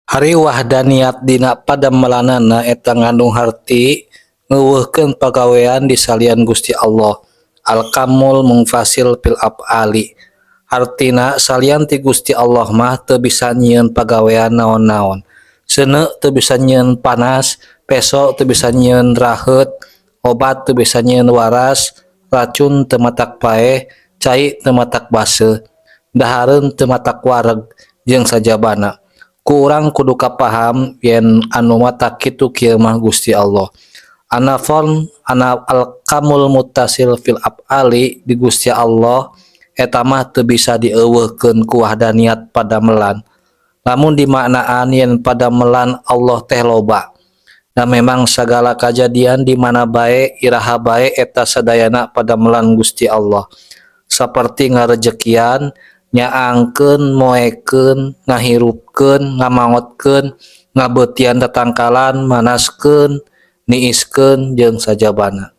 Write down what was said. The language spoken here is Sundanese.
Hari wahdaniat dina padamelanana eta ngandung harti ngeuweuhkeun pagawean di salian Gusti Allah. Al-kamul mungfasil fil af'ali. Hartina salian ti Gusti Allah mah teu bisa nyieun pagawean naon-naon. Seuneu teu bisa nyieun panas, peso teu bisa nyieun raheut, obat teu bisa nyieun waras, racun teu matak paeh, cai teu matak baseuh, dahareun teu matak wareg jeung sajabana. Ku urang kudu kapaham yen anu mata kitu kieu mah Gusti Allah. Ana al-kamul muttasil fil af'ali di Gusti Allah eta mah teu bisa dieuweuhkeun ku wahdaniat padamelan. Lamun dimaknaan yen padamelan Allah teh loba. Da memang sagala kajadian di mana bae iraha bae eta sadayana padamelan Gusti Allah. Saperti ngarejekian, nyaangkeun, moekeun, ngahirupkeun, ngamangotkeun, ngabeutian tatangkalan, manaskeun, niiskeun jeung sajabana.